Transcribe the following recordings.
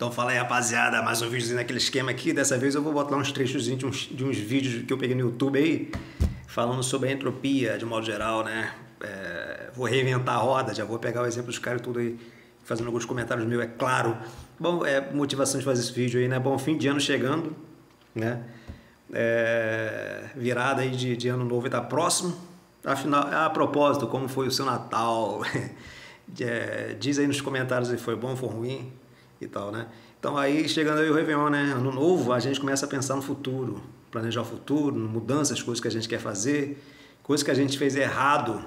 Então fala aí, rapaziada, mais um vídeo naquele esquema aqui. Dessa vez eu vou botar uns trechos de uns vídeos que eu peguei no YouTube aí, falando sobre a entropia de modo geral, né? Vou reinventar a roda, já vou pegar o exemplo dos caras tudo aí, fazendo alguns comentários meus, é claro. Bom, motivação de fazer esse vídeo aí, né? Bom, fim de ano chegando, né? Virada aí de ano novo está próximo. Afinal, a propósito, como foi o seu Natal? Diz aí nos comentários se foi bom ou foi ruim e tal, né? Então aí chegando aí o Réveillon, né? Ano novo, a gente começa a pensar no futuro, planejar o futuro, mudanças, coisas que a gente quer fazer, coisas que a gente fez errado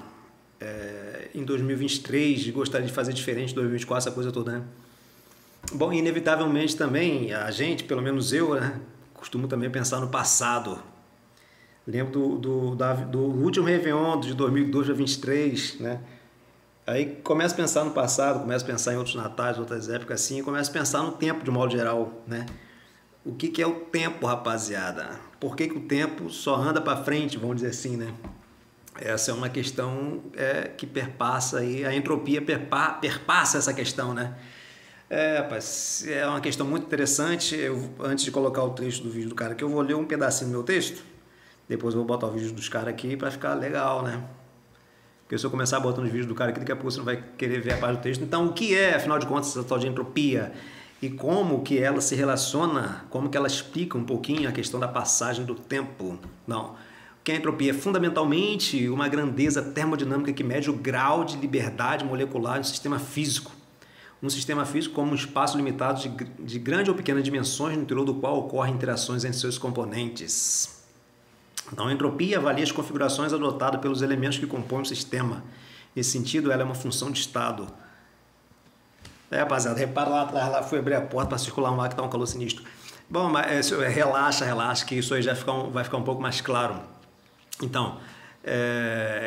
em 2023 e gostaria de fazer diferente em 2024, essa coisa toda, né? Bom, inevitavelmente também a gente, pelo menos eu, né, costumo também pensar no passado. Lembro do último Réveillon de 2002 para 2023, né? Aí começa a pensar no passado, começa a pensar em outros natais, outras épocas assim, e começa a pensar no tempo de modo geral, né? O que é o tempo, rapaziada? Por que o tempo só anda para frente, vamos dizer assim, né? Essa é uma questão que perpassa aí, a entropia perpassa essa questão, né? Rapaz, é uma questão muito interessante. Antes de colocar o trecho do vídeo do cara aqui, eu vou ler um pedacinho do meu texto, depois eu vou botar o vídeo dos caras aqui para ficar legal, né? Porque se eu começar botando os vídeos do cara aqui, daqui a pouco você não vai querer ver a parte do texto. Então, o que é, afinal de contas, essa tal de entropia? E como que ela se relaciona, como que ela explica um pouquinho a questão da passagem do tempo? Não. O que é entropia? É fundamentalmente uma grandeza termodinâmica que mede o grau de liberdade molecular no sistema físico. Um sistema físico como um espaço limitado de grande ou pequenas dimensões, no interior do qual ocorrem interações entre seus componentes. Então, a entropia avalia as configurações adotadas pelos elementos que compõem o sistema. Nesse sentido, ela é uma função de estado. Rapaziada, repara lá atrás, lá fui abrir a porta para circular um ar que está um calor sinistro. Bom, mas relaxa, que isso aí já vai ficar um pouco mais claro. Então,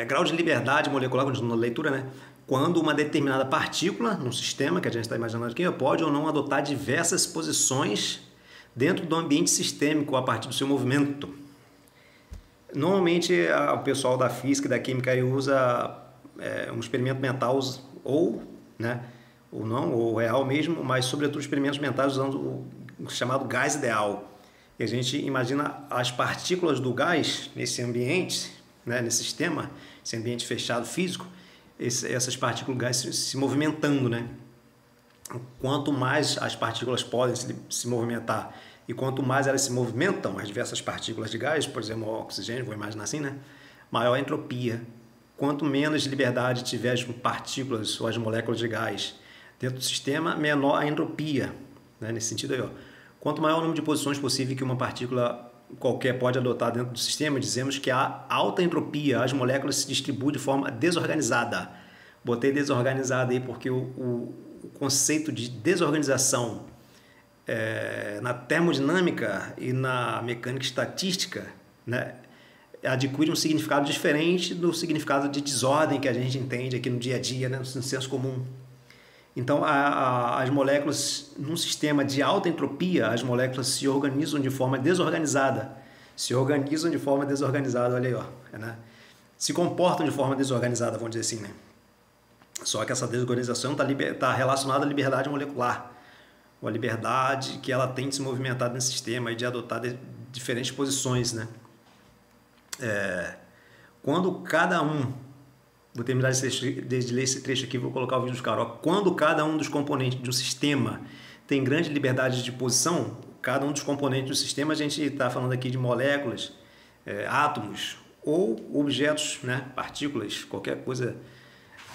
grau de liberdade molecular, continuando a leitura, né? Quando uma determinada partícula no sistema, que a gente está imaginando aqui, pode ou não adotar diversas posições dentro do ambiente sistêmico a partir do seu movimento. Normalmente o pessoal da física e da química aí usa um experimento mental ou não, ou real mesmo, mas sobretudo experimentos mentais usando o chamado gás ideal. E a gente imagina as partículas do gás nesse ambiente, né, nesse sistema, esse ambiente fechado físico, essas partículas do gás se movimentando, né? Quanto mais as partículas podem se movimentar e quanto mais elas se movimentam, as diversas partículas de gás, por exemplo, o oxigênio, vou imaginar assim, né? Maior a entropia. Quanto menos liberdade tiver as partículas ou as moléculas de gás dentro do sistema, menor a entropia, né? Nesse sentido aí, ó. Quanto maior o número de posições possível que uma partícula qualquer pode adotar dentro do sistema, dizemos que há alta entropia, as moléculas se distribuem de forma desorganizada. Botei desorganizada aí porque o conceito de desorganização na termodinâmica e na mecânica estatística, né, adquire um significado diferente do significado de desordem que a gente entende aqui no dia a dia, né, no senso comum. Então, as moléculas, num sistema de alta entropia, as moléculas se organizam de forma desorganizada. Olha aí, ó, né? Se comportam de forma desorganizada, vamos dizer assim, né? Só que essa desorganização está relacionada à liberdade molecular, ou a liberdade que ela tem de se movimentar nesse sistema e de adotar diferentes posições, né? Quando cada um... Vou terminar de ler esse trecho aqui, vou colocar o vídeo dos caras. Quando cada um dos componentes de um sistema tem grande liberdade de posição, cada um dos componentes do sistema, a gente está falando aqui de moléculas, átomos ou objetos, né, partículas, qualquer coisa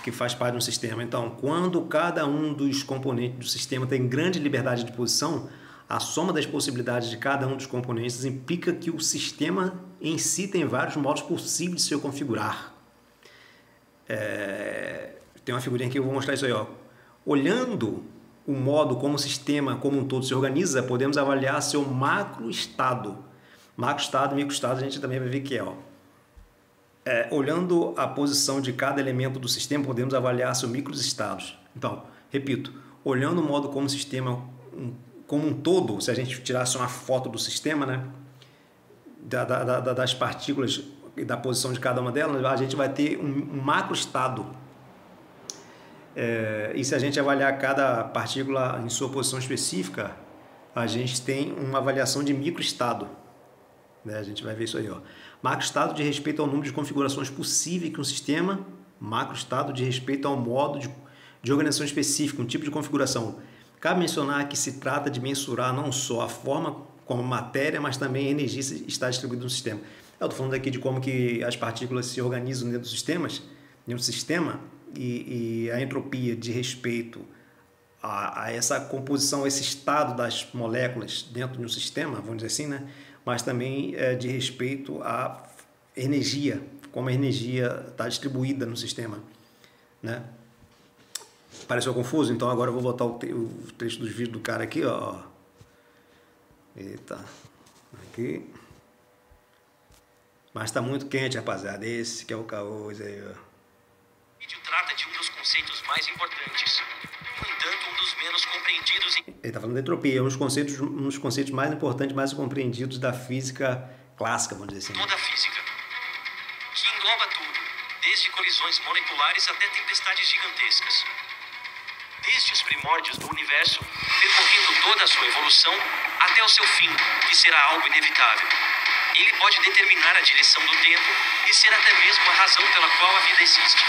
que faz parte de um sistema. Então, quando cada um dos componentes do sistema tem grande liberdade de posição, a soma das possibilidades de cada um dos componentes implica que o sistema em si tem vários modos possíveis de se configurar. Tem uma figurinha aqui, eu vou mostrar isso aí, ó. Olhando o modo como o sistema como um todo se organiza, podemos avaliar seu macroestado. Macroestado e microestado a gente também vai ver que olhando a posição de cada elemento do sistema, podemos avaliar seus microestados. Então, repito, olhando o modo como o sistema como um todo, se a gente tirasse uma foto do sistema, né, das partículas e da posição de cada uma delas, a gente vai ter um macroestado. E se a gente avaliar cada partícula em sua posição específica, a gente tem uma avaliação de microestado. A gente vai ver isso aí. Macroestado de respeito ao número de configurações possíveis que um sistema, macroestado de respeito ao modo de organização específica, um tipo de configuração. Cabe mencionar que se trata de mensurar não só a forma como a matéria, mas também a energia está distribuída no sistema. Eu estou falando aqui de como que as partículas se organizam dentro do sistema, e a entropia de respeito a essa composição, esse estado das moléculas dentro de um sistema, vamos dizer assim, né? Mas também de respeito à energia, como a energia está distribuída no sistema, né? Pareceu confuso? Então agora eu vou botar o trecho dos vídeos do cara aqui, ó. Eita, aqui. Mas está muito quente, rapaziada. Esse que é o caô aí, ó. O vídeo trata de um dos conceitos mais importantes, no entanto, um dos menos compreendidos. Ele está falando da entropia, um dos conceitos mais importantes, mais compreendidos da física clássica, vamos dizer assim. Toda a física, que engloba tudo, desde colisões moleculares até tempestades gigantescas. Desde os primórdios do universo, percorrendo toda a sua evolução, até o seu fim, que será algo inevitável. Ele pode determinar a direção do tempo e ser até mesmo a razão pela qual a vida existe.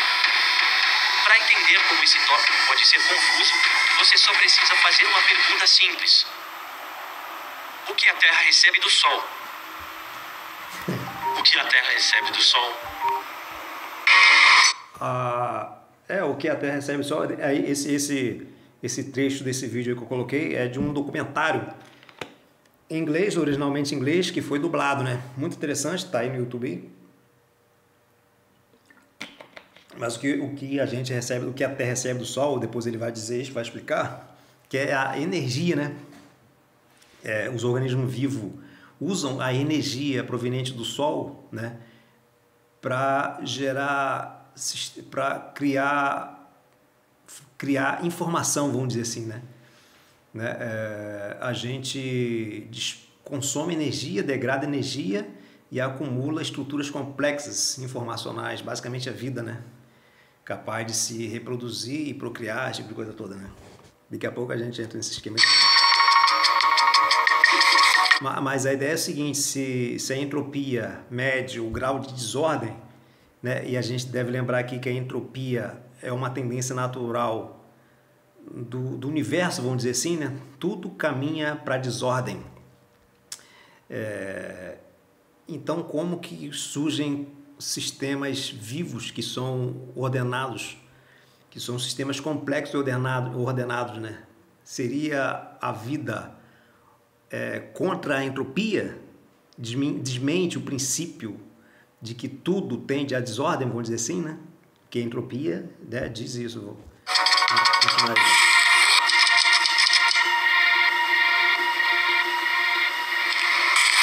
Para entender como esse tópico pode ser confuso, você só precisa fazer uma pergunta simples. O que a Terra recebe do Sol? O que a Terra recebe do Sol? O que a Terra recebe do Sol, esse trecho desse vídeo que eu coloquei é de um documentário em inglês, originalmente em inglês, que foi dublado, né? Muito interessante, tá aí no YouTube. Mas o que a gente recebe, o que a Terra recebe do Sol, depois ele vai dizer isso, vai explicar, que é a energia, né? Os organismos vivos usam a energia proveniente do Sol, né? Para criar informação, vamos dizer assim, né? A gente consome energia, degrada energia e acumula estruturas complexas informacionais, basicamente a vida, né? Capaz de se reproduzir e procriar, esse tipo de coisa toda, né? Daqui a pouco a gente entra nesse esquema. Mas a ideia é a seguinte: se a entropia mede o grau de desordem, né? E a gente deve lembrar aqui que a entropia é uma tendência natural do universo, vamos dizer assim, né? Tudo caminha para a desordem. Então, como que surgem sistemas vivos que são ordenados, que são sistemas complexos e ordenados, né? Seria a vida contra a entropia? Desmente o princípio de que tudo tende à desordem, vamos dizer assim, né? Que a entropia, né, diz isso. Vou continuar aí.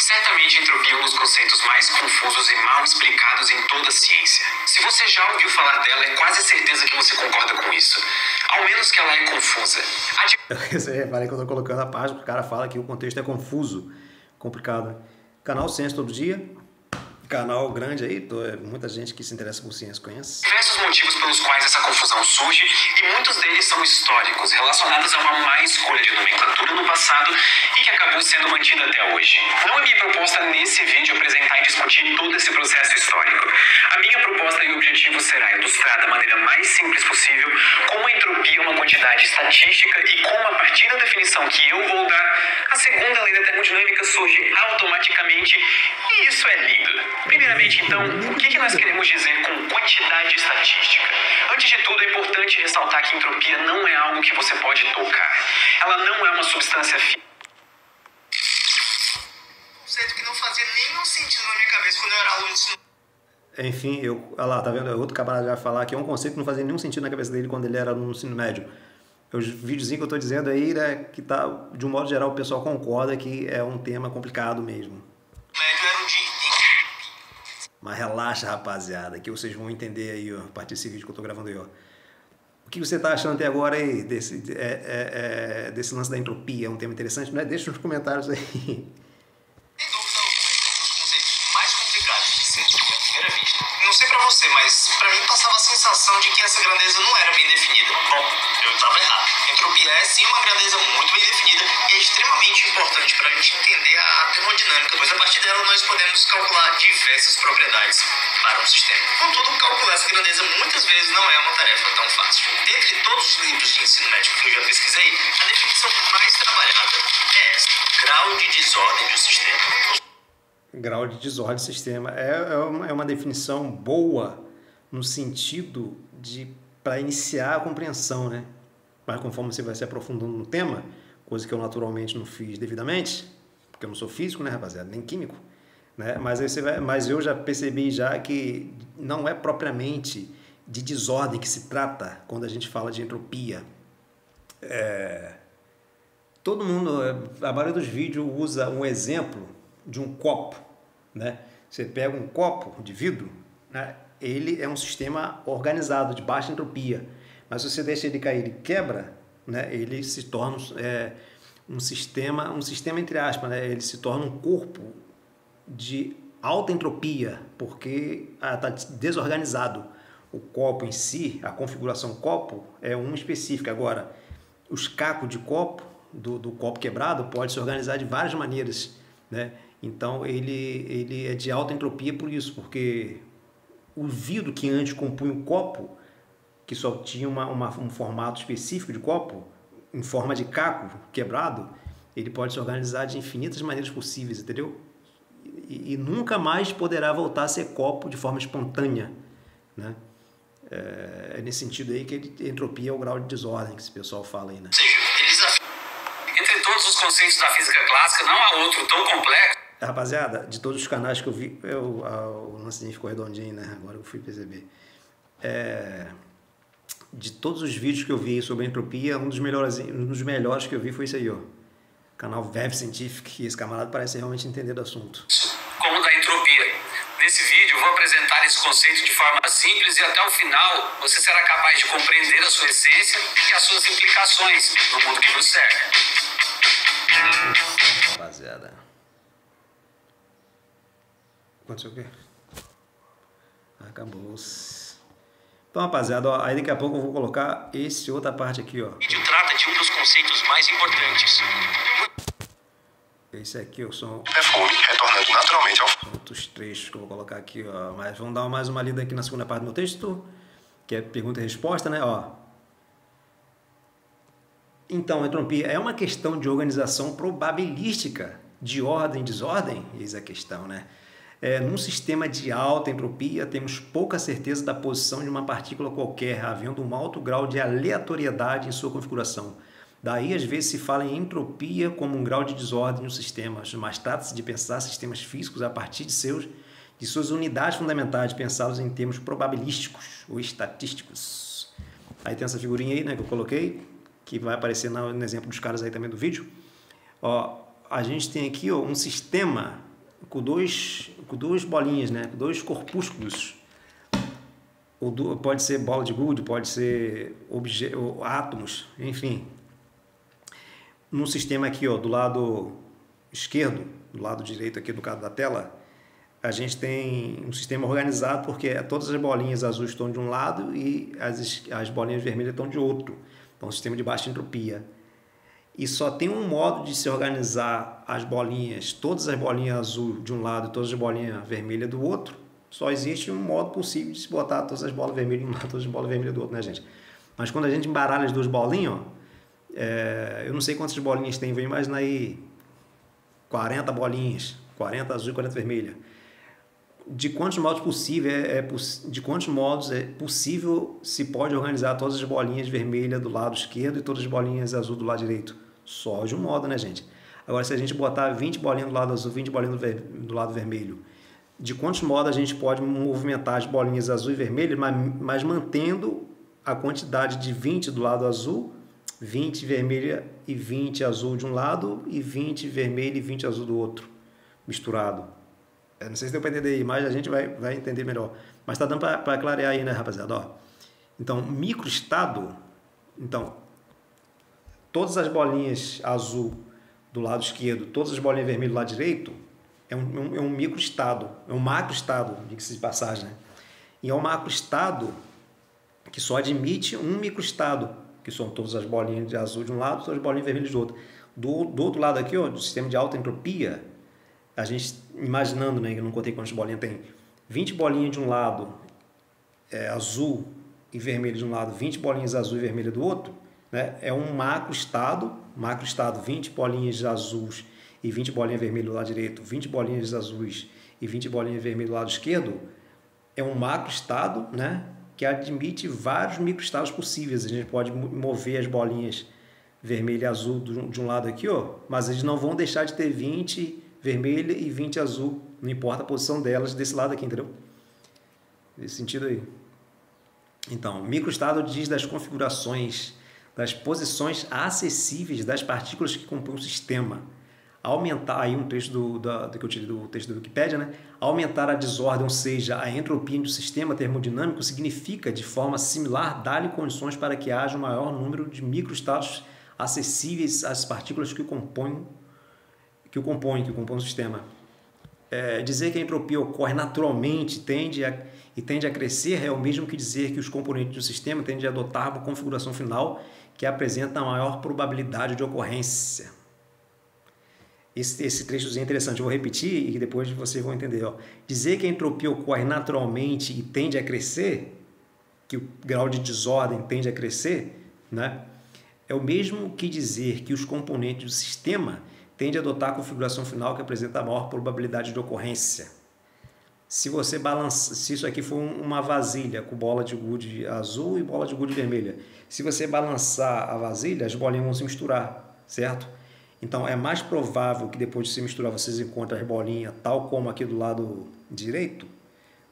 Certamente a entropia é um dos conceitos mais confusos e mal explicados em toda a ciência. Se você já ouviu falar dela, é quase certeza que você concorda com isso. Ao menos que ela é confusa. Você repara que eu estou colocando a página, o cara fala que o contexto é confuso, complicado. Canal Ciência Todo Dia. Canal grande aí, muita gente que se interessa por ciência conhece. Diversos motivos pelos quais essa confusão surge, e muitos deles são históricos, relacionados a uma má escolha de nomenclatura no passado e que acabou sendo mantida até hoje. Não é minha proposta nesse vídeo apresentar e discutir todo esse processo histórico. A minha proposta e objetivo será ilustrar da maneira mais simples possível como a entropia é uma quantidade estatística e como, a partir da definição que eu vou dar, a segunda lei da termodinâmica surge automaticamente, e isso é lindo. Primeiramente, então, o que nós queremos dizer com quantidade estatística? Antes de tudo, é importante ressaltar que entropia não é algo que você pode tocar. Ela não é uma substância física. Conceito que não fazia nenhum sentido na minha cabeça quando eu era aluno de ensino. Enfim, olha lá, tá vendo? Outro camarada vai falar que é um conceito que não fazia nenhum sentido na cabeça dele quando ele era aluno do ensino médio. Os videozinhos que eu tô dizendo aí, né, que tá, de um modo geral, o pessoal concorda que é um tema complicado mesmo. Mas relaxa, rapaziada, que vocês vão entender aí, ó, a partir desse vídeo que eu tô gravando aí, ó. O que você tá achando até agora aí desse lance da entropia? É um tema interessante, não é? Deixa nos comentários aí. Sem dúvida alguma, é um dos conceitos mais complicados de ciência à primeira vista. Não sei pra você, mas pra mim passava a sensação sensação de que essa grandeza não era bem definida. Bom, eu estava errado. Entropia é sim uma grandeza muito bem definida e é extremamente importante para a gente entender a termodinâmica, pois a partir dela nós podemos calcular diversas propriedades para um sistema. Contudo, calcular essa grandeza muitas vezes não é uma tarefa tão fácil. Dentre todos os livros de ensino médico que eu já pesquisei, a definição mais trabalhada é essa: grau de desordem de um sistema. Grau de desordem do sistema é uma definição boa no sentido de para iniciar a compreensão, né? Mas conforme você vai se aprofundando no tema, coisa que eu naturalmente não fiz devidamente, porque eu não sou físico, né, rapaziada, nem químico, né? Mas eu já percebi já que não é propriamente de desordem que se trata quando a gente fala de entropia. Todo mundo, a maioria dos vídeos usa um exemplo de um copo, né? Você pega um copo de vidro, né? Ele é um sistema organizado de baixa entropia, mas se você deixa ele cair e quebra, né? Ele se torna um sistema entre aspas, né? Ele se torna um corpo de alta entropia, porque está desorganizado. O copo em si, a configuração copo é uma específica. Agora, os cacos de copo, do copo quebrado, pode se organizar de várias maneiras, né? Então, ele é de alta entropia por isso, porque o vidro que antes compunha o copo, que só tinha um formato específico de copo, em forma de caco quebrado, ele pode se organizar de infinitas maneiras possíveis, entendeu? E nunca mais poderá voltar a ser copo de forma espontânea, né? É nesse sentido aí que entropia é o grau de desordem que esse pessoal fala aí, né? Entre todos os conceitos da física clássica, não há outro tão complexo. Rapaziada, de todos os canais que eu vi, o lancinho ficou redondinho, né? Agora eu fui perceber. De todos os vídeos que eu vi sobre entropia, um dos melhores que eu vi foi esse aí, ó. Canal Web Scientific, e esse camarada parece realmente entender do assunto. Como da entropia. Nesse vídeo eu vou apresentar esse conceito de forma simples e até o final você será capaz de compreender a sua essência e as suas implicações no mundo que nos cerca. Rapaziada. Aconteceu o quê? Acabou-se. Então, rapaziada, ó, aí daqui a pouco eu vou colocar outra parte aqui, ó. O vídeo trata de um dos conceitos mais importantes. Esse aqui, ó, são retornando naturalmente ao... outros trechos que eu vou colocar aqui, ó. Mas vamos dar mais uma lida aqui na segunda parte do meu texto, que é pergunta e resposta, né? Ó. Então, a entropia é uma questão de organização probabilística, de ordem e desordem? Eis a questão, né? Num sistema de alta entropia, temos pouca certeza da posição de uma partícula qualquer, havendo um alto grau de aleatoriedade em sua configuração. Daí, às vezes, se fala em entropia como um grau de desordem no sistema, mas trata-se de pensar sistemas físicos a partir de suas unidades fundamentais, pensados em termos probabilísticos ou estatísticos. Aí tem essa figurinha aí, né, que eu coloquei, que vai aparecer no exemplo dos caras aí também do vídeo. Ó, a gente tem aqui, ó, um sistema com duas bolinhas, né? Com dois corpúsculos. Pode ser bola de gude, pode ser átomos, enfim. No sistema aqui, ó, do lado esquerdo, do lado direito aqui do lado da tela, a gente tem um sistema organizado porque todas as bolinhas azuis estão de um lado e as bolinhas vermelhas estão de outro. Então, um sistema de baixa entropia. E só tem um modo de se organizar as bolinhas, todas as bolinhas azul de um lado e todas as bolinhas vermelhas do outro. Só existe um modo possível de se botar todas as bolas vermelhas de um lado e todas as bolas vermelhas do outro, né, gente? Mas quando a gente embaralha as duas bolinhas, ó, eu não sei quantas bolinhas tem, vou imaginar aí 40 bolinhas, 40 azul e 40 vermelha. De quantos modos é possível se pode organizar todas as bolinhas vermelhas do lado esquerdo e todas as bolinhas azul do lado direito? Só de um modo, né, gente? Agora, se a gente botar 20 bolinhas do lado azul, 20 bolinhas do lado vermelho, de quantos modos a gente pode movimentar as bolinhas azul e vermelho, mas mantendo a quantidade de 20 do lado azul, 20 vermelha e 20 azul de um lado e 20 vermelho e 20 azul do outro, misturado. Eu não sei se deu para entender aí, mas a gente vai entender melhor. Mas está dando para clarear aí, né, rapaziada? Ó. Então, microestado, então, todas as bolinhas azul do lado esquerdo, todas as bolinhas vermelhas do lado direito, é um microestado, é um macroestado, diga-se de passagem, né? E é um macroestado que só admite um microestado, que são todas as bolinhas de azul de um lado, todas as bolinhas vermelhas do outro. Do outro lado aqui, ó, do sistema de alta entropia, a gente imaginando, né, que eu não contei quantas bolinhas tem, 20 bolinhas de um lado, azul e vermelho de um lado, 20 bolinhas azul e vermelho do outro, né, é um macroestado, 20 bolinhas azuis e 20 bolinhas vermelhas do lado direito, 20 bolinhas azuis e 20 bolinhas vermelhas do lado esquerdo, é um macroestado, né, que admite vários microestados possíveis. A gente pode mover as bolinhas vermelho e azul de um lado aqui, ó, mas eles não vão deixar de ter 20 vermelha e 20 azul, não importa a posição delas desse lado aqui, entendeu? Nesse sentido aí. Então, microestado diz das configurações, das posições acessíveis das partículas que compõem o sistema. Aumentar, aí um texto que eu tirei do texto do Wikipedia, né? Aumentar a desordem, ou seja, a entropia do sistema termodinâmico, significa, de forma similar, dar-lhe condições para que haja um maior número de microestados acessíveis às partículas que compõem o sistema. Dizer que a entropia ocorre naturalmente tende a crescer é o mesmo que dizer que os componentes do sistema tendem a adotar uma configuração final que apresenta a maior probabilidade de ocorrência. Esse trechozinho é interessante, eu vou repetir e depois vocês vão entender. Ó. Dizer que a entropia ocorre naturalmente e tende a crescer, que o grau de desordem tende a crescer, né? É o mesmo que dizer que os componentes do sistema tendem a adotar a configuração final que apresenta a maior probabilidade de ocorrência. Se isso aqui for uma vasilha com bola de gude azul e bola de gude vermelha, se você balançar a vasilha, as bolinhas vão se misturar, certo? Então, é mais provável que depois de se misturar, vocês encontrem as bolinhas tal como aqui do lado direito,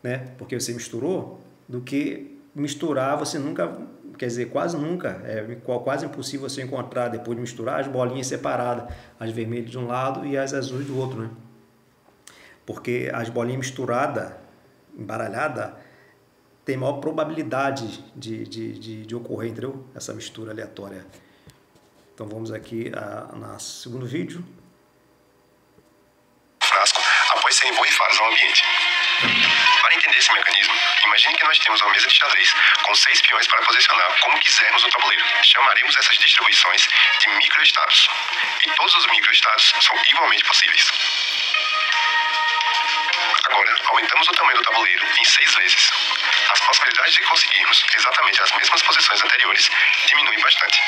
né? Porque você misturou, do que misturar, você nunca, quer dizer, quase nunca, quase impossível você encontrar, depois de misturar, as bolinhas separadas, as vermelhas de um lado e as azuis do outro, né? Porque as bolinhas misturadas, embaralhadas, tem maior probabilidade de ocorrer, entendeu? Essa mistura aleatória. Então vamos aqui no segundo vídeo. Frasco após serem borrifados ao ambiente. Para entender esse mecanismo, imagine que nós temos uma mesa de xadrez com 6 peões para posicionar como quisermos no tabuleiro. Chamaremos essas distribuições de microestados. E todos os microestados são igualmente possíveis. Agora, aumentamos o tamanho do tabuleiro em 6 vezes. As possibilidades de conseguirmos exatamente as mesmas posições anteriores diminuem bastante.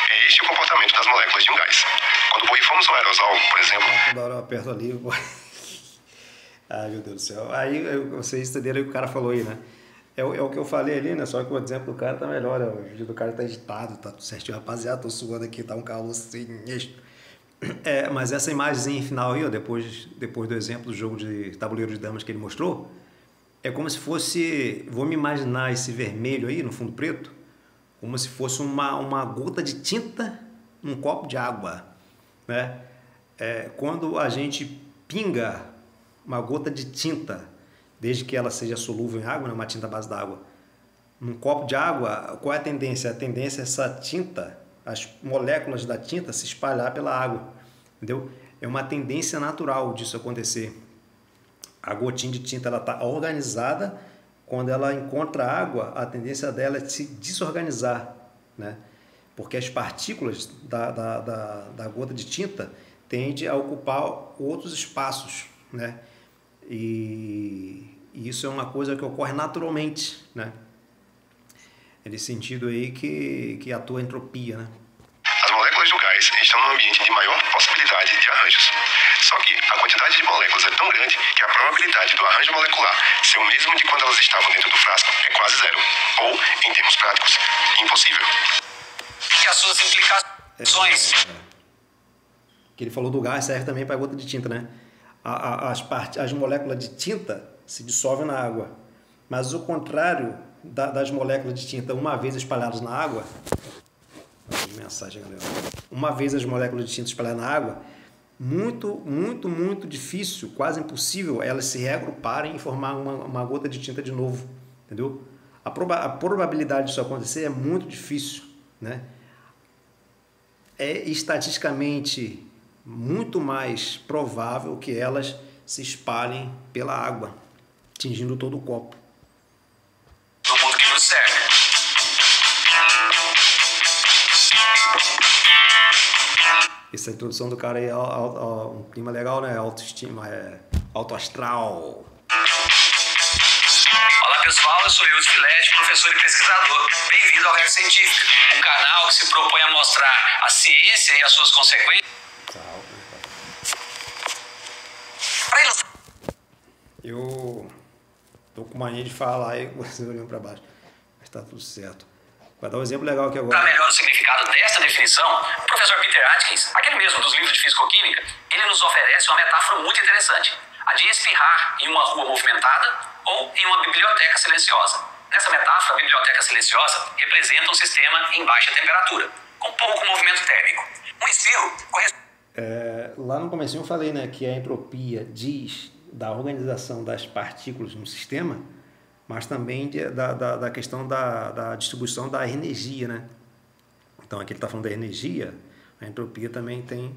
É este o comportamento das moléculas de um gás. Quando borrifamos um aerosol, por exemplo... Toda hora eu aperto ali... Ai, meu Deus do céu. Aí, vocês entenderam o que o cara falou aí, né? É o que eu falei ali, né? Só que o exemplo do cara tá melhor, né? O vídeo do cara tá editado, tá tudo certinho. Rapaziada, tô suando aqui, tá um calor sinistro. Mas essa imagem final aí, ó, depois do exemplo do jogo de tabuleiro de damas que ele mostrou, é como se fosse... Vou me imaginar esse vermelho aí, no fundo preto, como se fosse uma gota de tinta num copo de água, né? Quando a gente pinga uma gota de tinta, desde que ela seja solúvel em água, né, uma tinta à base d'água, num copo de água, qual é a tendência? A tendência é essa tinta, as moléculas da tinta se espalhar pela água, entendeu? É uma tendência natural disso acontecer. A gotinha de tinta ela está organizada, quando ela encontra água, a tendência dela é se desorganizar, né? Porque as partículas da gota de tinta tendem a ocupar outros espaços, né? E isso é uma coisa que ocorre naturalmente, né? É nesse sentido aí que atua a entropia, né? As moléculas do gás estão num ambiente de maior possibilidade de arranjos. Só que a quantidade de moléculas é tão grande que a probabilidade do arranjo molecular ser o mesmo de quando elas estavam dentro do frasco é quase zero. Ou, em termos práticos, impossível. E as suas implicações... Que ele falou do gás serve também para a gota de tinta, né? As moléculas de tinta se dissolvem na água, mas o contrário das moléculas de tinta, uma vez espalhadas na água, mensagem, galera. Uma vez as moléculas de tinta espalhadas na água, muito difícil, quase impossível, elas se reagruparem e formar uma gota de tinta de novo, entendeu? A probabilidade disso acontecer é muito difícil, né? É estatisticamente muito mais provável que elas se espalhem pela água, atingindo todo o copo. No mundo que nos cerca. Essa introdução do cara aí é um clima legal, né? Autoestima, alto astral. Olá pessoal, eu sou Eudes Filete, professor e pesquisador. Bem-vindo ao Lerdo Científica, um canal que se propõe a mostrar a ciência e as suas consequências. Eu tô com mania de falar e você olhando para baixo, mas tá tudo certo. Vai dar um exemplo legal aqui agora. Para melhor o significado desta definição, o professor Peter Atkins, aquele mesmo dos livros de fisicoquímica, ele nos oferece uma metáfora muito interessante, a de espirrar em uma rua movimentada ou em uma biblioteca silenciosa. Nessa metáfora, a biblioteca silenciosa representa um sistema em baixa temperatura, com pouco movimento térmico. Um espirro corresponde... Lá no comecinho eu falei, né, que a entropia diz da organização das partículas no sistema, mas também da questão da distribuição da energia, né? Então aqui ele está falando da energia, a entropia também tem...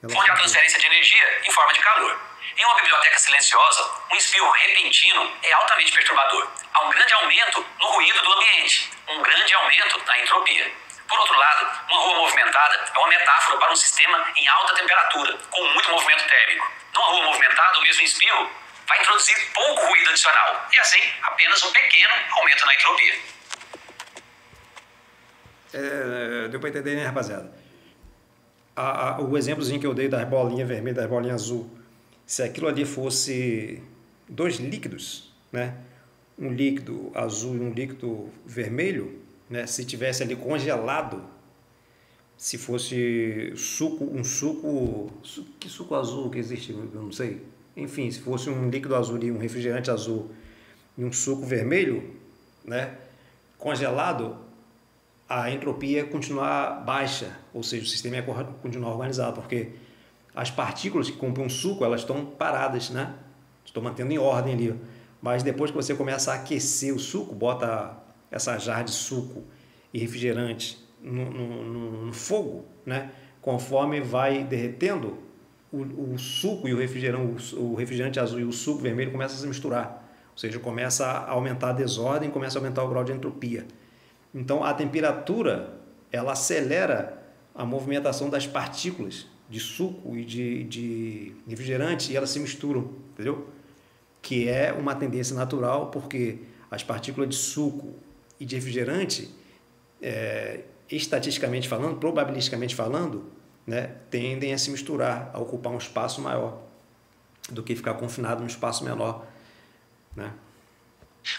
Onde a transferência de energia em forma de calor. Em uma biblioteca silenciosa, um espirro repentino é altamente perturbador. Há um grande aumento no ruído do ambiente, um grande aumento na entropia. Por outro lado, uma rua movimentada é uma metáfora para um sistema em alta temperatura, com muito movimento térmico. Numa rua movimentada, o mesmo espirro vai introduzir pouco ruído adicional, e assim, apenas um pequeno aumento na entropia. Deu para entender, né, rapaziada? O exemplozinho que eu dei da bolinha vermelha, da bolinha azul, se aquilo ali fosse dois líquidos, né? Um líquido azul e um líquido vermelho, né? Se tivesse ali congelado, se fosse que suco azul que existe, eu não sei. Enfim, se fosse um líquido azul e um refrigerante azul e um suco vermelho, né? Congelado, a entropia ia continuar baixa, ou seja, o sistema ia continuar organizado, porque as partículas que compõem um suco, elas estão paradas, né? Estão mantendo em ordem ali. Mas depois que você começa a aquecer o suco, bota essa jarra de suco e refrigerante no fogo, né? Conforme vai derretendo, o suco e o refrigerante azul e o suco vermelho começam a se misturar. Ou seja, começa a aumentar a desordem, começa a aumentar o grau de entropia. Então, a temperatura, ela acelera a movimentação das partículas de suco e de refrigerante e elas se misturam, entendeu? Que é uma tendência natural, porque as partículas de suco e de refrigerante, estatisticamente falando, probabilisticamente falando, né, tendem a se misturar, a ocupar um espaço maior do que ficar confinado num espaço menor, né?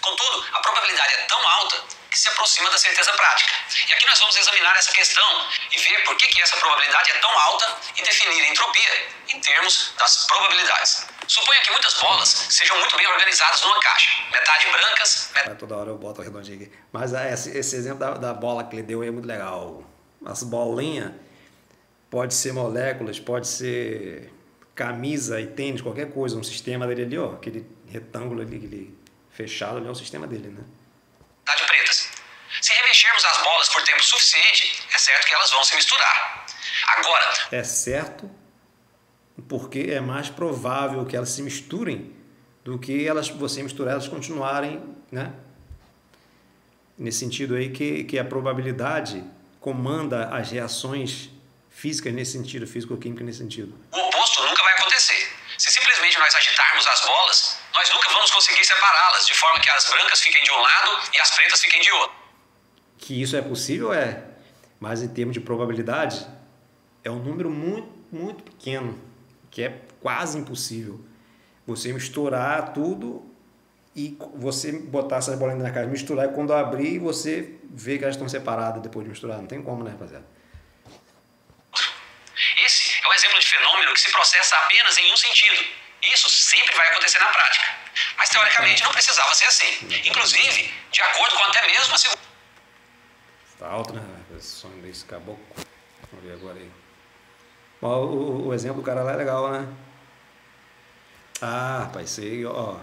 Contudo, a probabilidade é tão alta que se aproxima da certeza prática. E aqui nós vamos examinar essa questão e ver por que essa probabilidade é tão alta e definir a entropia em termos das probabilidades. Suponha que muitas bolas sejam muito bem organizadas numa caixa, metade brancas, Toda hora eu boto redondinho aqui. Mas esse exemplo da bola que ele deu aí é muito legal. As bolinhas pode ser moléculas, pode ser camisa e tênis, qualquer coisa, um sistema dele ali, ó, aquele retângulo ali, aquele fechado ali é o sistema dele, né? metade pretas. Se remexermos as bolas por tempo suficiente, é certo que elas vão se misturar. Agora... É certo porque é mais provável que elas se misturem do que você misturar elas continuarem, né? Nesse sentido aí que a probabilidade comanda as reações físicas nesse sentido, físico-química nesse sentido. O oposto nunca vai acontecer. Se simplesmente nós agitarmos as bolas, nós nunca vamos conseguir separá-las, de forma que as brancas fiquem de um lado e as pretas fiquem de outro. Que isso é possível, mas em termos de probabilidade, é um número muito, muito pequeno, que é quase impossível. Você misturar tudo e você botar essas bolinhas na caixa, misturar, e quando abrir, você vê que elas estão separadas depois de misturar. Não tem como, né, rapaziada? Esse é um exemplo de fenômeno que se processa apenas em um sentido. Isso sempre vai acontecer na prática. Mas, teoricamente, não precisava ser assim. Inclusive, de acordo com até mesmo a segunda... Está alto, né? Esse som desse caboclo. Vamos ver agora aí. Bom, o exemplo do cara lá é legal, né? Ah, rapaz, isso aí, ó.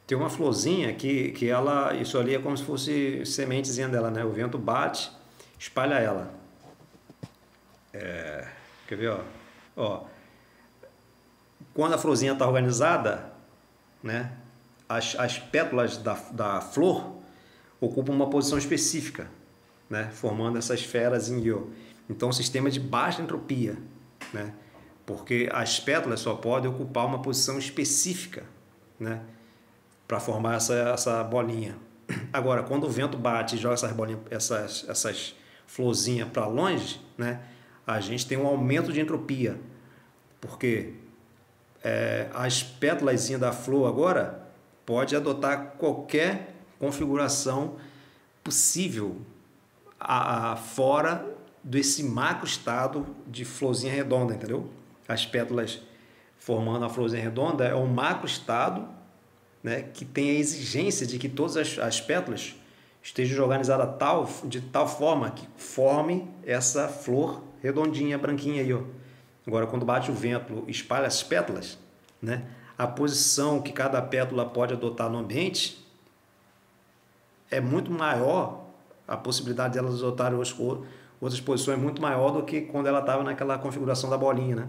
Tem uma florzinha que ela... Isso ali é como se fosse sementezinha dela, né? O vento bate, espalha ela. Quer ver, ó? Quando a florzinha está organizada, né? As pétalas da flor ocupam uma posição específica, né? Formando essa esferazinha, ó. Então, um sistema de baixa entropia, né? Porque as pétalas só podem ocupar uma posição específica, né? Para formar essa bolinha. Agora, quando o vento bate e joga essas bolinhas, essas florzinhas para longe, né? A gente tem um aumento de entropia, porque as pétalas da flor agora pode adotar qualquer configuração possível fora desse macro estado de florzinha redonda, entendeu? As pétalas formando a florzinha redonda é um macro estado, né, que tem a exigência de que todas as pétalas estejam organizadas de tal forma que forme essa flor redondinha, branquinha aí, ó. Agora, quando bate o vento, espalha as pétalas, né, a posição que cada pétala pode adotar no ambiente é muito maior, a possibilidade delas adotarem outras posições é muito maior do que quando ela estava naquela configuração da bolinha, né?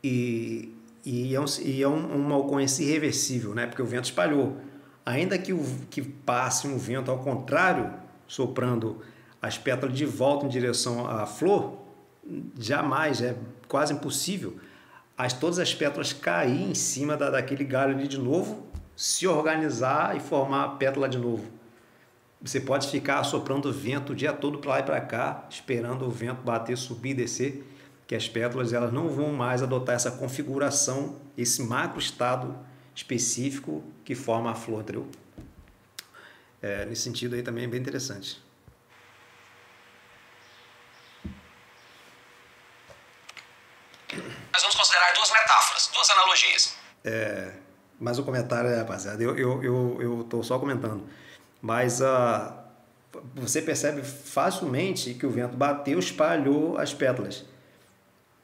E é uma ocorrência irreversível, né? Porque o vento espalhou. Ainda que passe um vento ao contrário, soprando as pétalas de volta em direção à flor, jamais, é quase impossível todas as pétalas cair em cima daquele galho ali de novo, se organizar e formar a pétala de novo. Você pode ficar soprando vento o dia todo para lá e para cá, esperando o vento bater, subir e descer, que as pétalas elas não vão mais adotar essa configuração, esse macro estado específico que forma a flor, entendeu? Nesse sentido aí também é bem interessante. Nós vamos considerar duas metáforas, duas analogias. Mais um comentário, rapaziada, eu estou só comentando, mas você percebe facilmente que o vento bateu, espalhou as pétalas,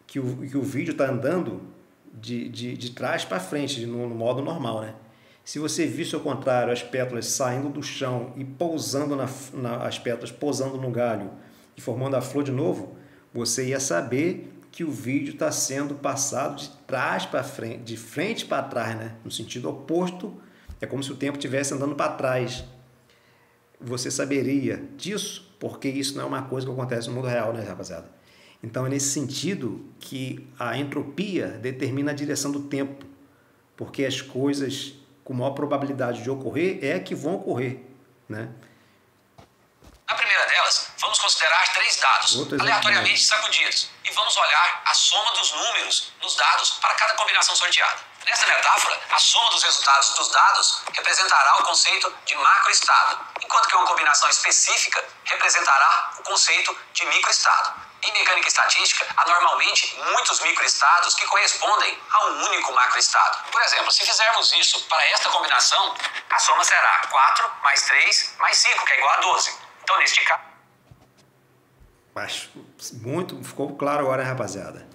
que o vídeo está andando de trás para frente, no modo normal, né? Se você visse ao contrário, as pétalas saindo do chão e pousando as pétalas pousando no galho e formando a flor de novo, você ia saber que o vídeo está sendo passado de trás para frente, de frente para trás, né? No sentido oposto, é como se o tempo estivesse andando para trás. Você saberia disso, porque isso não é uma coisa que acontece no mundo real, né, rapaziada? Então é nesse sentido que a entropia determina a direção do tempo, porque as coisas com maior probabilidade de ocorrer é que vão ocorrer, né? Na primeira delas, vamos considerar 3 dados, aleatoriamente sacudidos, e vamos olhar a soma dos números nos dados para cada combinação sorteada. Nessa metáfora, a soma dos resultados dos dados representará o conceito de macroestado, enquanto que uma combinação específica representará o conceito de microestado. Em mecânica estatística, há normalmente muitos microestados que correspondem a um único macroestado. Por exemplo, se fizermos isso para esta combinação, a soma será 4 mais 3 mais 5, que é igual a 12. Então, neste caso... Mas ficou claro agora, hein, rapaziada?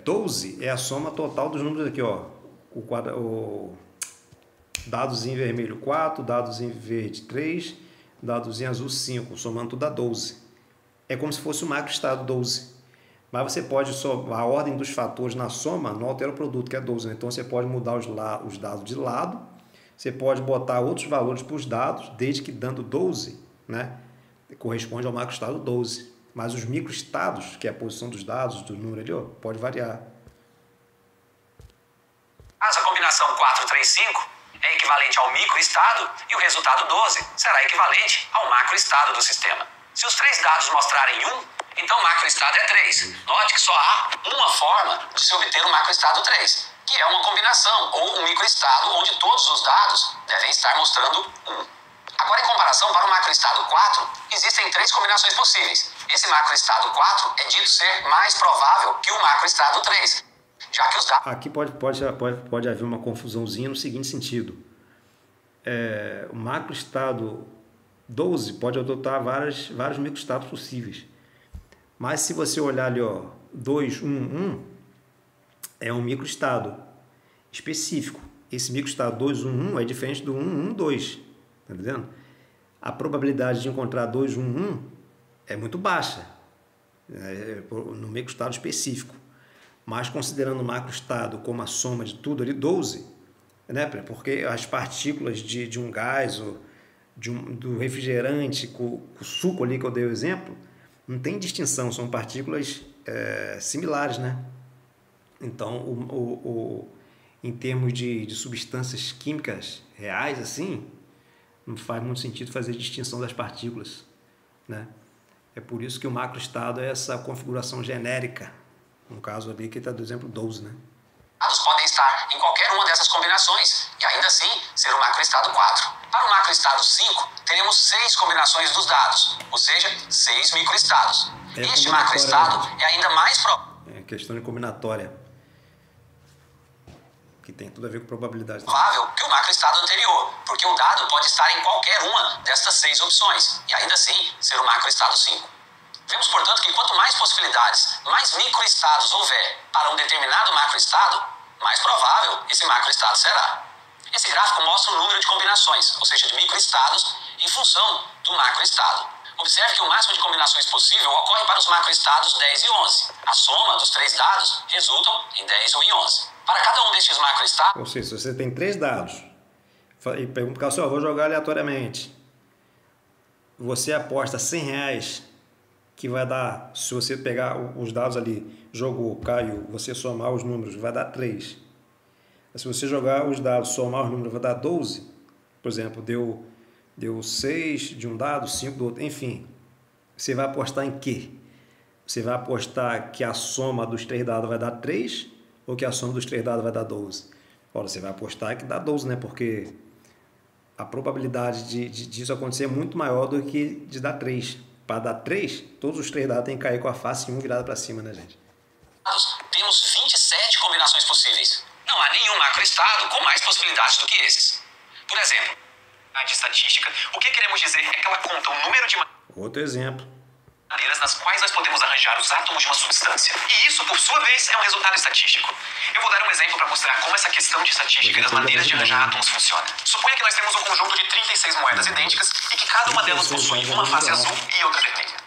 12 é a soma total dos números aqui, ó. O dados em vermelho 4, dados em verde 3, dados em azul 5, somando tudo dá 12. É como se fosse o macroestado 12. Mas você pode a ordem dos fatores na soma não altera o produto, que é 12. Né? Então você pode mudar os dados de lado, você pode botar outros valores para os dados, desde que dando 12, né, corresponde ao macroestado 12. Mas os microestados, que é a posição dos dados, do número ali, ó, pode variar. Caso a combinação 4, 3, 5 é equivalente ao microestado e o resultado 12 será equivalente ao macroestado do sistema. Se os 3 dados mostrarem 1, então o macroestado é 3. Note que só há uma forma de se obter o macroestado 3, que é uma combinação ou um microestado onde todos os dados devem estar mostrando 1. Agora, em comparação para o macroestado 4, existem 3 combinações possíveis. Esse macroestado 4 é dito ser mais provável que o macroestado 3, já que os dados... Aqui pode haver uma confusãozinha no seguinte sentido. O macroestado 12 pode adotar vários microestados possíveis. Mas se você olhar ali, ó, 2, 1, 1, é um microestado específico. Esse microestado 2, 1, 1 é diferente do 1, 1, 2. Tá entendendo? A probabilidade de encontrar 2, 1, 1 é muito baixa no microestado específico. Mas considerando o macroestado como a soma de tudo ali, 12, né? Porque as partículas de um gás do refrigerante com o suco ali que eu dei o exemplo, não tem distinção, são partículas similares, né? Então, em termos de substâncias químicas reais, assim, não faz muito sentido fazer distinção das partículas, né? É por isso que o macroestado é essa configuração genérica, no caso ali que está do exemplo 12, né? Dados podem estar em qualquer uma dessas combinações e ainda assim ser o macroestado 4. Para o macroestado 5, teremos 6 combinações dos dados, ou seja, 6 microestados. Este macroestado é ainda mais É questão de combinatória, que tem tudo a ver com probabilidade. provável que o macroestado anterior, porque o dado pode estar em qualquer uma destas 6 opções e ainda assim ser o macroestado 5. Vemos, portanto, que quanto mais possibilidades, mais microestados houver para um determinado macroestado, mais provável esse macroestado será. Esse gráfico mostra o número de combinações, ou seja, de microestados, em função do macroestado. Observe que o máximo de combinações possível ocorre para os macroestados 10 e 11. A soma dos 3 dados resultam em 10 ou em 11. Para cada um destes macroestados... Ou seja, se você tem 3 dados e pergunta para o cara, vou jogar aleatoriamente, você aposta R$100 que vai dar, se você pegar os dados ali, jogou, caiu, você somar os números, vai dar 3. Se você jogar os dados, somar os números, vai dar 12. Por exemplo, deu 6 de um dado, 5 do outro, enfim. Você vai apostar em quê? Você vai apostar que a soma dos 3 dados vai dar 3 ou que a soma dos 3 dados vai dar 12? Ora, você vai apostar que dá 12, né? Porque a probabilidade disso acontecer é muito maior do que de dar 3. Para dar 3, todos os 3 dados têm que cair com a face 1 virada para cima, né, gente? Temos 27 combinações possíveis. Não há nenhum macroestado com mais possibilidades do que esses. Por exemplo, na estatística, o que queremos dizer é que ela conta o número de Outro exemplo. maneiras nas quais nós podemos arranjar os átomos de uma substância. E isso, por sua vez, é um resultado estatístico. Eu vou dar um exemplo para mostrar como essa questão de estatística e das maneiras de arranjar átomos funciona. Suponha que nós temos um conjunto de 36 moedas idênticas e que cada uma delas possui uma face azul e outra vermelha.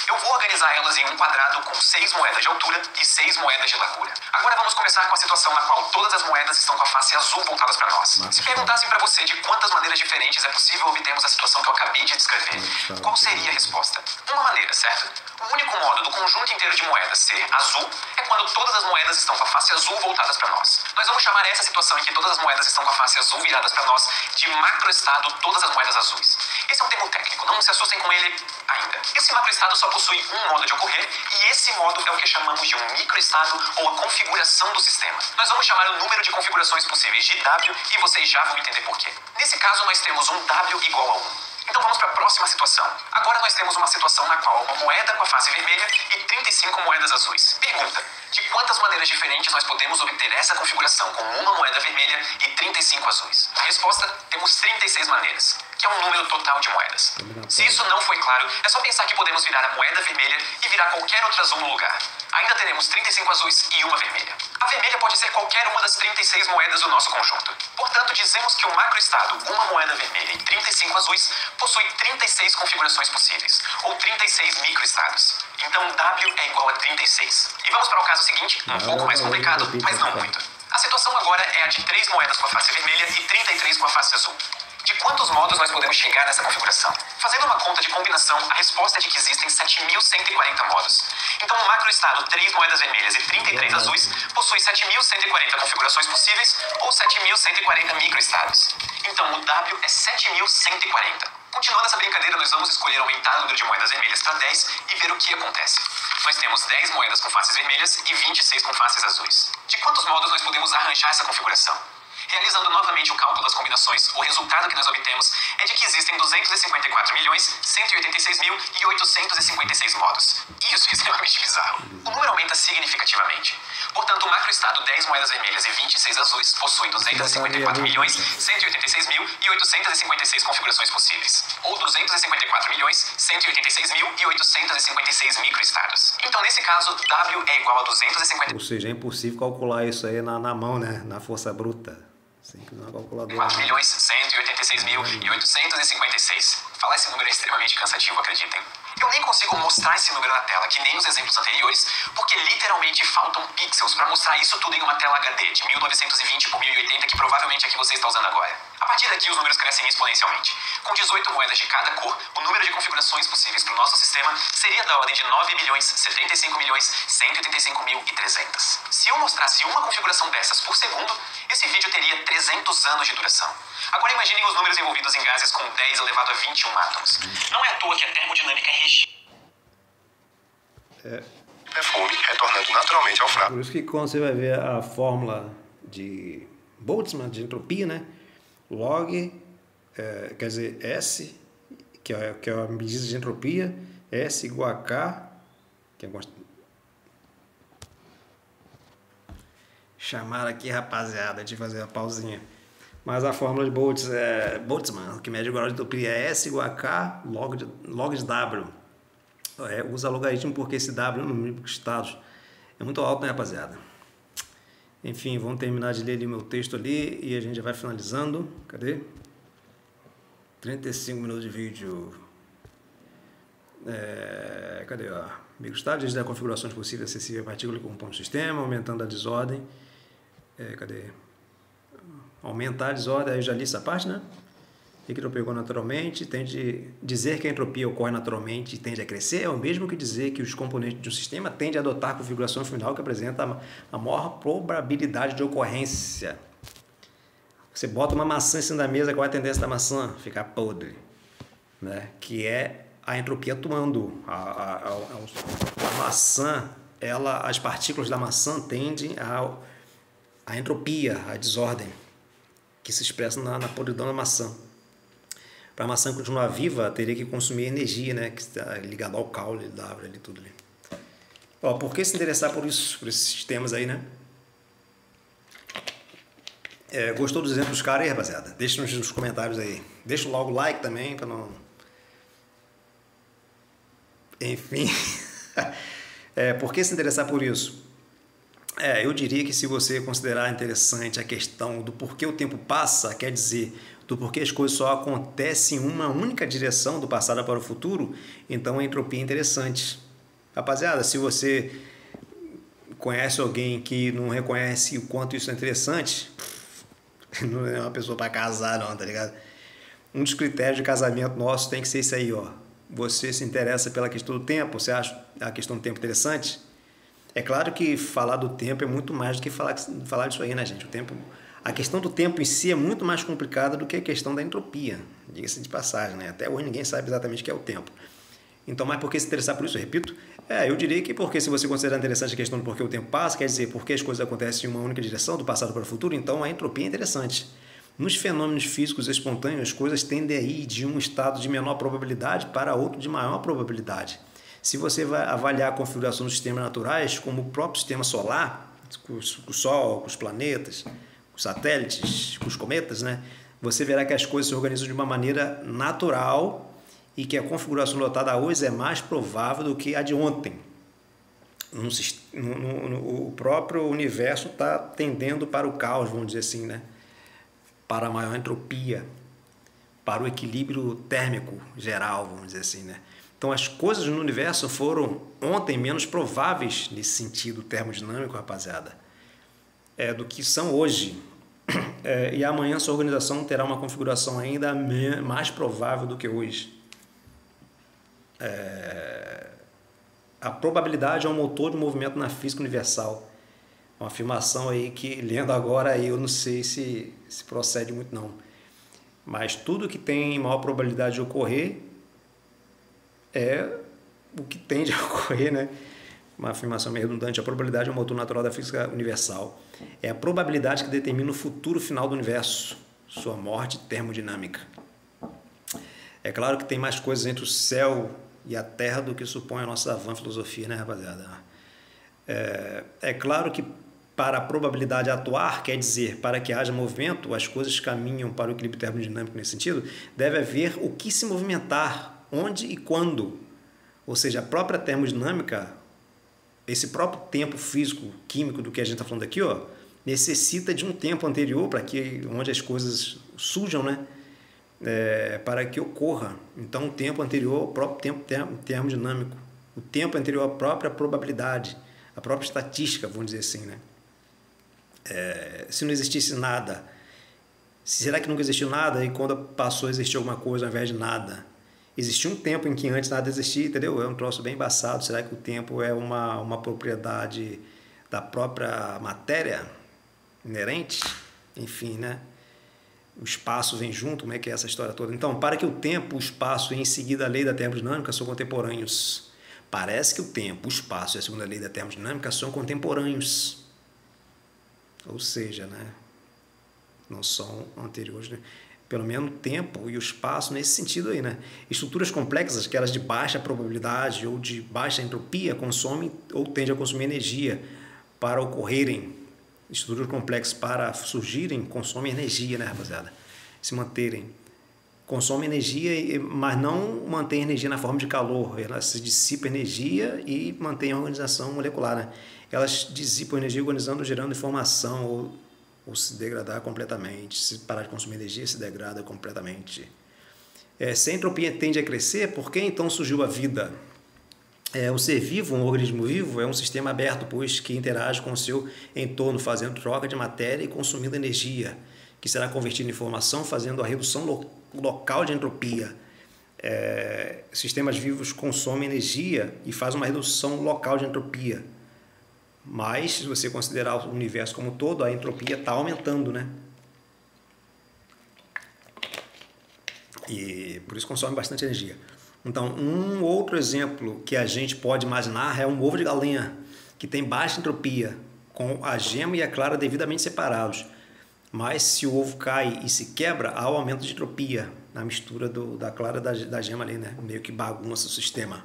Eu vou organizar elas em um quadrado com 6 moedas de altura e 6 moedas de largura. Agora vamos começar com a situação na qual todas as moedas estão com a face azul voltadas para nós. Se perguntassem para você de quantas maneiras diferentes é possível obtermos a situação que eu acabei de descrever, qual seria a resposta? Uma maneira, certo? O único modo do conjunto inteiro de moedas ser azul é quando todas as moedas estão com a face azul voltadas para nós. Nós vamos chamar essa situação em que todas as moedas estão com a face azul viradas para nós de macroestado todas as moedas azuis. Esse é um termo técnico, não se assustem com ele ainda. Esse macroestado só possui um modo de ocorrer e esse modo é o que chamamos de um microestado ou a configuração do sistema. Nós vamos chamar o número de configurações possíveis de W e vocês já vão entender por quê. Nesse caso, nós temos um W igual a 1. Então vamos para a próxima situação. Agora nós temos uma situação na qual uma moeda com a face vermelha e 35 moedas azuis. Pergunta: de quantas maneiras diferentes nós podemos obter essa configuração com uma moeda vermelha e 35 azuis? A resposta: temos 36 maneiras, que é um número total de moedas. Se isso não foi claro, é só pensar que podemos virar a moeda vermelha e virar qualquer outra azul no lugar. Ainda teremos 35 azuis e uma vermelha. A vermelha pode ser qualquer uma das 36 moedas do nosso conjunto. Portanto, dizemos que o macroestado, uma moeda vermelha e 35 azuis, possui 36 configurações possíveis, ou 36 microestados. Então, W é igual a 36. E vamos para o caso seguinte, um pouco mais complicado, mas não muito. A situação agora é a de 3 moedas com a face vermelha e 33 com a face azul. De quantos modos nós podemos chegar nessa configuração? Fazendo uma conta de combinação, a resposta é de que existem 7.140 modos. Então, o macroestado 3 moedas vermelhas e 33 azuis possui 7.140 configurações possíveis ou 7.140 microestados. Então, o W é 7.140. Continuando essa brincadeira, nós vamos escolher aumentar o número de moedas vermelhas para 10 e ver o que acontece. Nós temos 10 moedas com faces vermelhas e 26 com faces azuis. De quantos modos nós podemos arranjar essa configuração? Realizando novamente o cálculo das combinações, o resultado que nós obtemos é de que existem 254.186.856 modos. Isso é extremamente bizarro. O número aumenta significativamente. Portanto, o macroestado 10 moedas vermelhas e 26 azuis possui 254.186.856 configurações possíveis, ou 254.186.856 microestados. Então, nesse caso, W é igual a 250. Ou seja, é impossível calcular isso aí na mão, né? Na força bruta. Simples na calculadora. 4.186.856. Falar esse número é extremamente cansativo, acreditem. Eu nem consigo mostrar esse número na tela, que nem os exemplos anteriores, porque literalmente faltam pixels para mostrar isso tudo em uma tela HD de 1920 por 1080, que provavelmente é a que você está usando agora. A partir daqui, os números crescem exponencialmente. Com 18 moedas de cada cor, o número de configurações possíveis para o nosso sistema seria da ordem de 9.075.185.300. Se eu mostrasse uma configuração dessas por segundo, esse vídeo teria 300 anos de duração. Agora imaginem os números envolvidos em gases com 10 elevado a 21 átomos. Não é à toa que a termodinâmica regia perfume, retornando naturalmente ao fraco. Por isso que quando você vai ver a fórmula de Boltzmann, de entropia, né? Log, quer dizer, S, que é a medida de entropia, S igual a K, que é chamar aqui, rapaziada, de fazer a pausinha. Mas a fórmula de Boltzmann, que mede o grau de entropia, é S igual a K log de W. Usa logaritmo porque esse W no número de estados é muito alto, né, rapaziada? Enfim, vamos terminar de ler ali o meu texto ali e a gente já vai finalizando. Cadê? 35 minutos de vídeo. Cadê? Microestados, desde a configurações possíveis acessível a partícula que compõe o sistema, aumentando a desordem. Cadê? Aumentar a desordem, aí eu já li essa parte, né? E que entropia ocorre naturalmente, dizer que a entropia ocorre naturalmente e tende a crescer é o mesmo que dizer que os componentes de um sistema tendem a adotar a configuração final que apresenta a maior probabilidade de ocorrência. Você bota uma maçã em cima da mesa, qual é a tendência da maçã? Ficar podre, né? Que é a entropia atuando. A maçã, as partículas da maçã tendem à entropia, à desordem, que se expressa na podridão da maçã. Para a maçã continuar viva, teria que consumir energia, né? Que está ligada ao caule da árvore ali, tudo ali. Por que se interessar por isso, por esses sistemas aí, né? Gostou dos exemplos dos caras aí, rapaziada? Deixa nos comentários aí. Deixa logo o like também, para não... Enfim. Por que se interessar por isso? Eu diria que se você considerar interessante a questão do porquê o tempo passa, quer dizer, do porquê as coisas só acontecem em uma única direção, do passado para o futuro, então a entropia é interessante. Rapaziada, se você conhece alguém que não reconhece o quanto isso é interessante, não é uma pessoa para casar não, tá ligado? Um dos critérios de casamento nosso tem que ser isso aí, ó. Você se interessa pela questão do tempo, você acha a questão do tempo interessante? É claro que falar do tempo é muito mais do que falar disso aí, né, gente? A questão do tempo em si é muito mais complicada do que a questão da entropia, diga-se de passagem, né? Até hoje ninguém sabe exatamente o que é o tempo. Então, mas por que se interessar por isso? Eu repito, eu diria que porque se você considerar interessante a questão do porquê o tempo passa, quer dizer, porque as coisas acontecem em uma única direção, do passado para o futuro, então a entropia é interessante. Nos fenômenos físicos espontâneos, as coisas tendem a ir de um estado de menor probabilidade para outro de maior probabilidade. Se você vai avaliar a configuração dos sistemas naturais, como o próprio sistema solar, com o Sol, com os planetas, com os satélites, com os cometas, né? Você verá que as coisas se organizam de uma maneira natural e que a configuração adotada hoje é mais provável do que a de ontem. O próprio universo está tendendo para o caos, vamos dizer assim, né? Para a maior entropia, para o equilíbrio térmico geral, vamos dizer assim, né? Então, as coisas no universo foram ontem menos prováveis nesse sentido termodinâmico, rapaziada, do que são hoje. E amanhã sua organização terá uma configuração ainda mais provável do que hoje. A probabilidade é um motor de movimento na física universal. Uma afirmação aí que, lendo agora, eu não sei se procede muito não. Mas tudo que tem maior probabilidade de ocorrer é o que tende a ocorrer, né? Uma afirmação meio redundante. A probabilidade é o motor natural da física universal. É a probabilidade que determina o futuro final do universo, sua morte termodinâmica. É claro que tem mais coisas entre o céu e a terra do que supõe a nossa van filosofia, né, rapaziada? É claro que para a probabilidade atuar, quer dizer, para que haja movimento, as coisas caminham para o equilíbrio termodinâmico nesse sentido, deve haver o que se movimentar, onde e quando. Ou seja, a própria termodinâmica, esse próprio tempo físico, químico do que a gente está falando aqui, ó, necessita de um tempo anterior para que onde as coisas surjam, né? Para que ocorra. Então, o tempo anterior ao próprio tempo termodinâmico, o tempo anterior à própria probabilidade, a própria estatística, vamos dizer assim, né? Se não existisse nada, Será que nunca existiu nada e quando passou a existir alguma coisa ao invés de nada? Existiu um tempo em que antes nada existia, entendeu? É um troço bem embaçado. Será que o tempo é uma propriedade da própria matéria inerente? Enfim, né? O espaço vem junto, como é que é essa história toda? Então, para que o tempo, o espaço e em seguida a lei da termodinâmica são contemporâneos. Parece que o tempo, o espaço e a segunda lei da termodinâmica são contemporâneos. Ou seja, né? Não são anteriores, né? Pelo menos o tempo e o espaço nesse sentido aí, né? Estruturas complexas, aquelas de baixa probabilidade ou de baixa entropia, consomem ou tendem a consumir energia para ocorrerem. Estruturas complexas para surgirem consomem energia, né, rapaziada? Se manterem. Consomem energia, mas não mantém energia na forma de calor. Elas se dissipam energia e mantêm a organização molecular, né? Elas dissipam energia organizando, gerando informação ou se degradar completamente. Se parar de consumir energia, se degrada completamente. Se a entropia tende a crescer, por que então surgiu a vida? O ser vivo, um organismo vivo, é um sistema aberto, pois que interage com o seu entorno, fazendo troca de matéria e consumindo energia, que será convertida em informação, fazendo a redução local de entropia. Sistemas vivos consomem energia e fazem uma redução local de entropia. Mas, se você considerar o universo como um todo, a entropia está aumentando, né? E por isso consome bastante energia. Então, um outro exemplo que a gente pode imaginar é um ovo de galinha, que tem baixa entropia, com a gema e a clara devidamente separados. Mas se o ovo cai e se quebra, há um aumento de entropia na mistura da clara da gema ali, né? Meio que bagunça o sistema.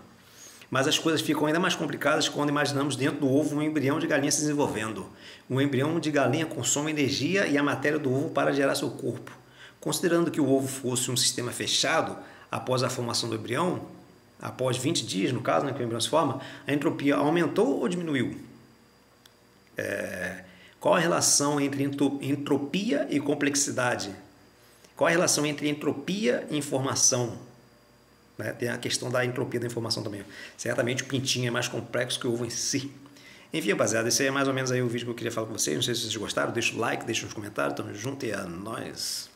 Mas as coisas ficam ainda mais complicadas quando imaginamos dentro do ovo um embrião de galinha se desenvolvendo. O embrião de galinha consome energia e a matéria do ovo para gerar seu corpo. Considerando que o ovo fosse um sistema fechado, após a formação do embrião, após 20 dias, no caso, né, que o embrião se forma, a entropia aumentou ou diminuiu? Qual a relação entre entropia e complexidade? Qual a relação entre entropia e informação? Tem a questão da entropia da informação também. Certamente o pintinho é mais complexo que o ovo em si. Enfim, rapaziada, esse aí é mais ou menos aí o vídeo que eu queria falar com vocês. Não sei se vocês gostaram. Deixa o like, deixa nos comentários. Tamo junto e é nóis.